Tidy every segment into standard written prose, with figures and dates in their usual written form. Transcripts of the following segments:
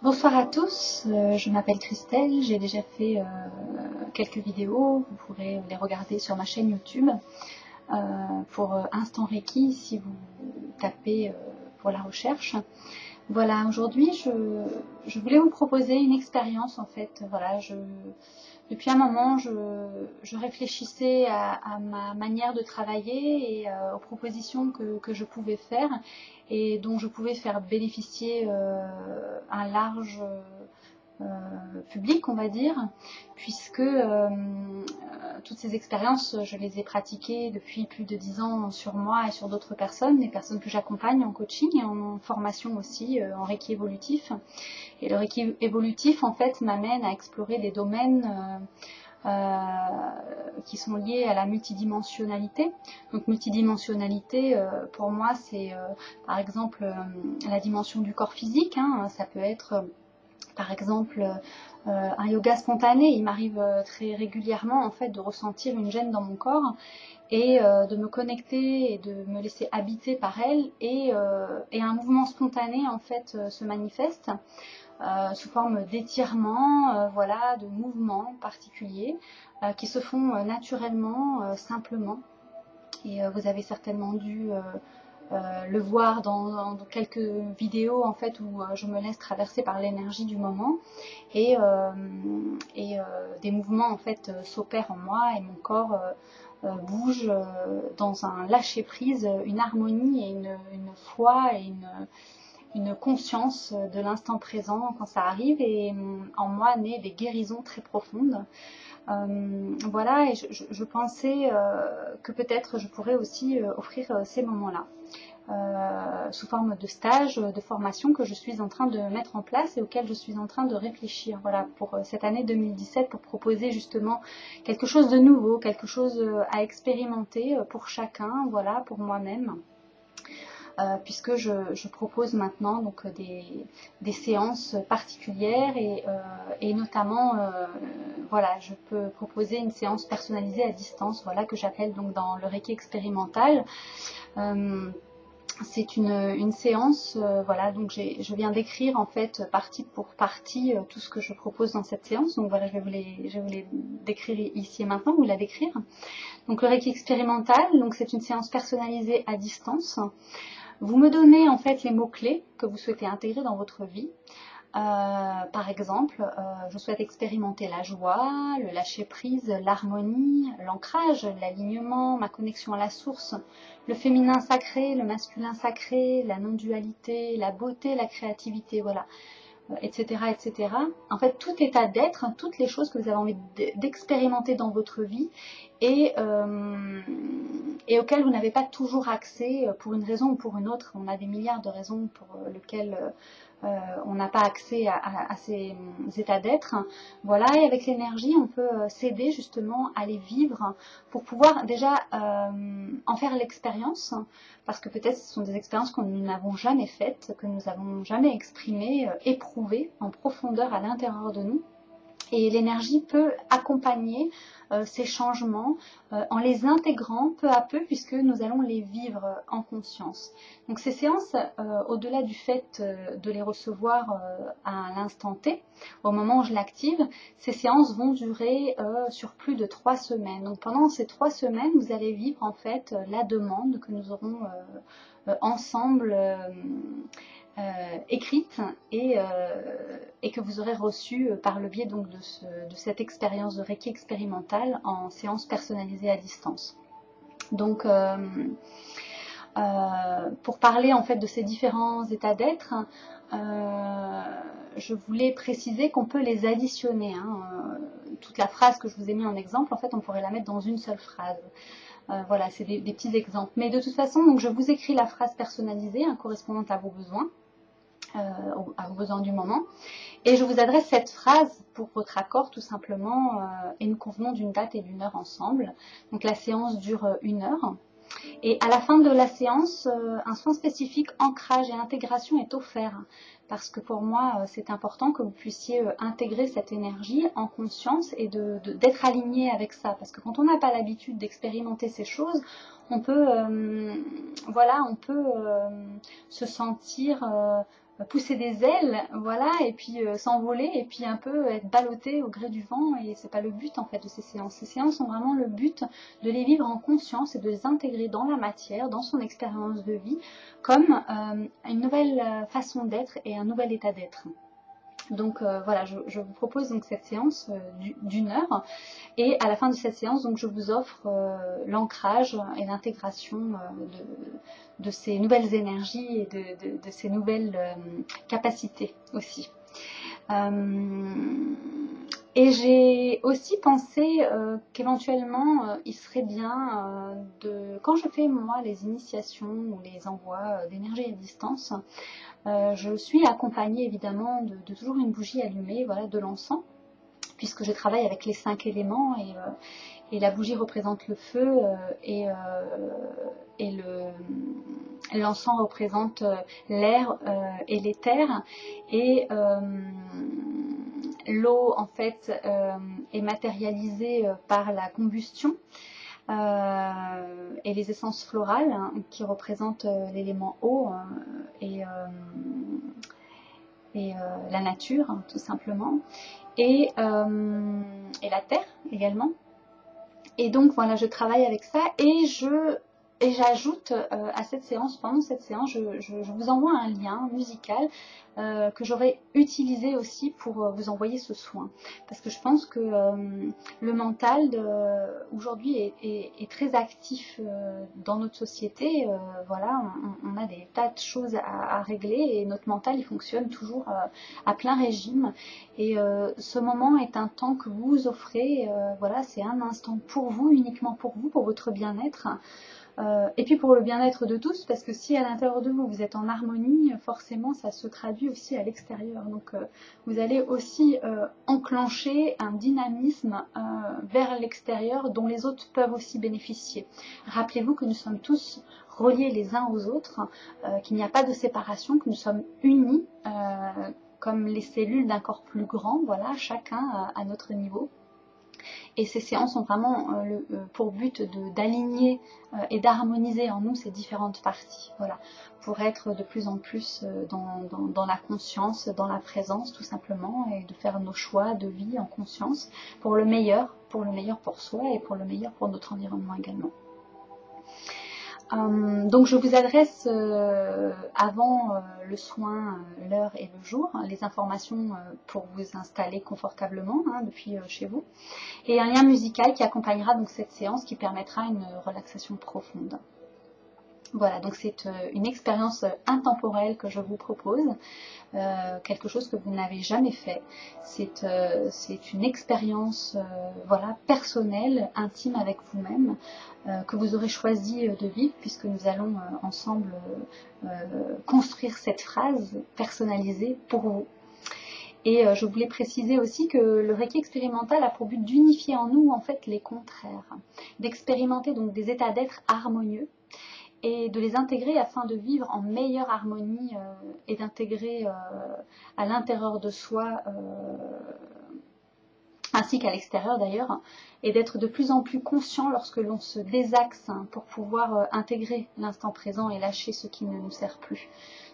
Bonsoir à tous, je m'appelle Christelle, j'ai déjà fait quelques vidéos, vous pourrez les regarder sur ma chaîne YouTube pour Instant Reiki si vous tapez pour la recherche. Voilà, aujourd'hui je voulais vous proposer une expérience en fait. Voilà, depuis un moment je réfléchissais à ma manière de travailler et aux propositions que je pouvais faire et dont je pouvais faire bénéficier un large public, on va dire, puisque toutes ces expériences, je les ai pratiquées depuis plus de 10 ans sur moi et sur d'autres personnes, des personnes que j'accompagne en coaching et en formation aussi, en Reiki évolutif. Et le Reiki évolutif, en fait, m'amène à explorer des domaines qui sont liés à la multidimensionnalité. Donc multidimensionnalité, pour moi, c'est par exemple la dimension du corps physique, hein, ça peut être par exemple un yoga spontané. Il m'arrive très régulièrement en fait de ressentir une gêne dans mon corps et de me connecter et de me laisser habiter par elle, et un mouvement spontané en fait se manifeste sous forme d'étirements, voilà, de mouvements particuliers qui se font naturellement, simplement. Et vous avez certainement dû le voir dans quelques vidéos en fait où je me laisse traverser par l'énergie du moment et des mouvements en fait s'opèrent en moi et mon corps bouge dans un lâcher prise, une harmonie et une foi et une conscience de l'instant présent quand ça arrive, et en moi naît des guérisons très profondes. Voilà, et je pensais que peut-être je pourrais aussi offrir ces moments-là sous forme de stage, de formation que je suis en train de mettre en place et auquel je suis en train de réfléchir. Voilà, pour cette année 2017, pour proposer justement quelque chose de nouveau, quelque chose à expérimenter pour chacun, voilà, pour moi-même. Puisque je propose maintenant donc des séances particulières et notamment voilà, je peux proposer une séance personnalisée à distance, voilà, que j'appelle donc dans le Reiki expérimental. C'est une séance, voilà, donc je viens d'écrire en fait partie pour partie tout ce que je propose dans cette séance. Donc voilà, je vais vous les décrire ici et maintenant, vous la décrire. Donc le Reiki expérimental, donc c'est une séance personnalisée à distance. Vous me donnez en fait les mots-clés que vous souhaitez intégrer dans votre vie. Par exemple, je souhaite expérimenter la joie, le lâcher-prise, l'harmonie, l'ancrage, l'alignement, ma connexion à la source, le féminin sacré, le masculin sacré, la non-dualité, la beauté, la créativité, voilà, etc., etc. En fait, tout état d'être, toutes les choses que vous avez envie d'expérimenter dans votre vie et auxquelles vous n'avez pas toujours accès pour une raison ou pour une autre. On a des milliards de raisons pour lesquelles on n'a pas accès à ces états d'être. Voilà, et avec l'énergie, on peut s'aider justement à les vivre pour pouvoir déjà en faire l'expérience, parce que peut-être ce sont des expériences que nous n'avons jamais faites, que nous n'avons jamais exprimées, éprouvées en profondeur à l'intérieur de nous. Et l'énergie peut accompagner ces changements en les intégrant peu à peu, puisque nous allons les vivre en conscience. Donc ces séances, au-delà du fait de les recevoir à l'instant T, au moment où je l'active, ces séances vont durer sur plus de 3 semaines. Donc pendant ces 3 semaines, vous allez vivre en fait la demande que nous aurons ensemble écrite et que vous aurez reçue par le biais donc de cette expérience de Reiki expérimentale en séance personnalisée à distance. Donc pour parler en fait de ces différents états d'être, je voulais préciser qu'on peut les additionner, hein. Toute la phrase que je vous ai mis en exemple, en fait on pourrait la mettre dans une seule phrase. Voilà, c'est des petits exemples. Mais de toute façon, donc, je vous écris la phrase personnalisée, hein, correspondante à vos besoins du moment, et je vous adresse cette phrase pour votre accord tout simplement, et nous convenons d'une date et d'une heure ensemble. Donc la séance dure 1 heure, et à la fin de la séance, un soin spécifique ancrage et intégration est offert, parce que pour moi c'est important que vous puissiez intégrer cette énergie en conscience et d'être aligné avec ça, parce que quand on n'a pas l'habitude d'expérimenter ces choses, on peut voilà, on peut se sentir pousser des ailes, voilà, et puis s'envoler, et puis un peu être ballotté au gré du vent, et c'est pas le but en fait de ces séances. Ces séances ont vraiment le but de les vivre en conscience et de les intégrer dans la matière, dans son expérience de vie, comme une nouvelle façon d'être et un nouvel état d'être. Donc voilà, je vous propose donc cette séance d'une heure, et à la fin de cette séance, donc je vous offre l'ancrage et l'intégration de ces nouvelles énergies et de ces nouvelles capacités aussi. Et j'ai aussi pensé qu'éventuellement il serait bien quand je fais moi les initiations ou les envois d'énergie à distance, je suis accompagnée évidemment de toujours une bougie allumée, voilà, de l'encens, puisque je travaille avec les 5 éléments, et la bougie représente le feu, et l'encens représente l'air et l'éther, et l'eau en fait est matérialisée par la combustion. Et les essences florales, hein, qui représentent l'élément eau, et la nature, hein, tout simplement, et la terre également. Et donc voilà, je travaille avec ça, et j'ajoute à cette séance, pendant cette séance, je vous envoie un lien musical que j'aurais utilisé aussi pour vous envoyer ce soin. Parce que je pense que le mental aujourd'hui est très actif dans notre société. Voilà, on a des tas de choses à régler, et notre mental il fonctionne toujours à plein régime. Et ce moment est un temps que vous vous offrez. Voilà, c'est un instant pour vous, uniquement pour vous, pour votre bien-être. Et puis pour le bien-être de tous, parce que si à l'intérieur de vous, vous êtes en harmonie, forcément ça se traduit aussi à l'extérieur. Donc vous allez aussi enclencher un dynamisme vers l'extérieur dont les autres peuvent aussi bénéficier. Rappelez-vous que nous sommes tous reliés les uns aux autres, qu'il n'y a pas de séparation, que nous sommes unis comme les cellules d'un corps plus grand, voilà, chacun à notre niveau. Et ces séances ont vraiment pour but d'aligner et d'harmoniser en nous ces différentes parties, voilà, pour être de plus en plus dans la conscience, dans la présence tout simplement, et de faire nos choix de vie en conscience pour le meilleur pour soi, et pour le meilleur pour notre environnement également. Donc je vous adresse avant le soin, l'heure et le jour, les informations pour vous installer confortablement depuis chez vous, et un lien musical qui accompagnera donc cette séance, qui permettra une relaxation profonde. Voilà, donc c'est une expérience intemporelle que je vous propose, quelque chose que vous n'avez jamais fait. C'est une expérience voilà, personnelle, intime avec vous-même, que vous aurez choisi de vivre, puisque nous allons ensemble construire cette phrase personnalisée pour vous. Et je voulais préciser aussi que le Reiki expérimental a pour but d'unifier en nous en fait les contraires, d'expérimenter donc des états d'être harmonieux, et de les intégrer afin de vivre en meilleure harmonie, et d'intégrer à l'intérieur de soi ainsi qu'à l'extérieur d'ailleurs, et d'être de plus en plus conscient lorsque l'on se désaxe pour pouvoir intégrer l'instant présent et lâcher ce qui ne nous sert plus.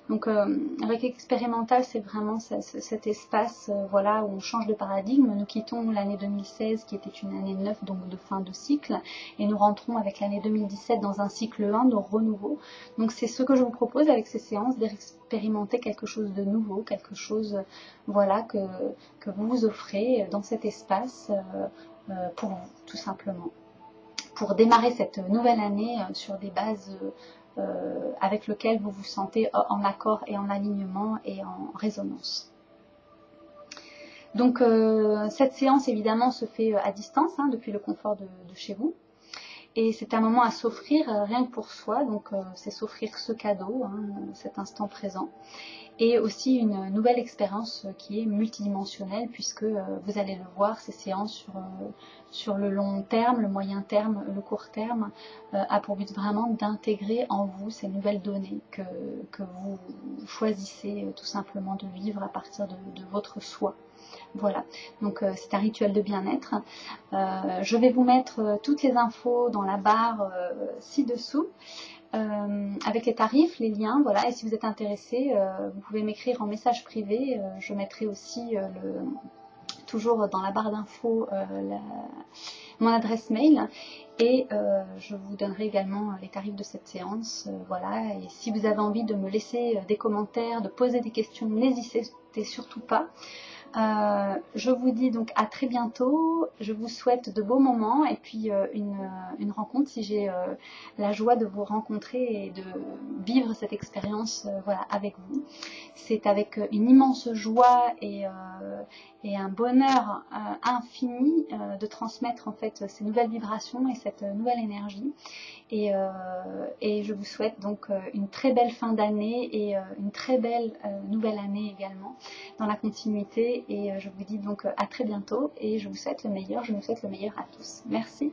Donc avec expérimental, c'est vraiment cet espace voilà, où on change de paradigme. Nous quittons l'année 2016 qui était une année 9, donc de fin de cycle, et nous rentrons avec l'année 2017 dans un cycle 1 de renouveau. Donc c'est ce que je vous propose avec ces séances, d'expérimenter quelque chose de nouveau, quelque chose voilà, que vous vous offrez dans cet espace pour vous, tout simplement, pour démarrer cette nouvelle année sur des bases avec lesquelles vous vous sentez en accord et en alignement et en résonance. Donc cette séance évidemment se fait à distance, depuis le confort de chez vous. Et c'est un moment à s'offrir rien que pour soi, donc c'est s'offrir ce cadeau, cet instant présent. Et aussi une nouvelle expérience qui est multidimensionnelle, puisque vous allez le voir, ces séances sur le long terme, le moyen terme, le court terme, a pour but vraiment d'intégrer en vous ces nouvelles données que vous choisissez tout simplement de vivre à partir de votre soi. Voilà, donc c'est un rituel de bien-être. Je vais vous mettre toutes les infos dans la barre ci-dessous. avec les tarifs, les liens, voilà. Et si vous êtes intéressé, vous pouvez m'écrire en message privé. Je mettrai aussi toujours dans la barre d'infos mon adresse mail, et je vous donnerai également les tarifs de cette séance, voilà. Et si vous avez envie de me laisser des commentaires, de poser des questions, n'hésitez surtout pas. Je vous dis donc à très bientôt, je vous souhaite de beaux moments, et puis une rencontre, si j'ai la joie de vous rencontrer et de vivre cette expérience voilà, avec vous. C'est avec une immense joie et un bonheur infini de transmettre en fait ces nouvelles vibrations et cette nouvelle énergie. Et je vous souhaite donc une très belle fin d'année et une très belle nouvelle année également dans la continuité. Et je vous dis donc à très bientôt, et je vous souhaite le meilleur, je nous souhaite le meilleur à tous. Merci.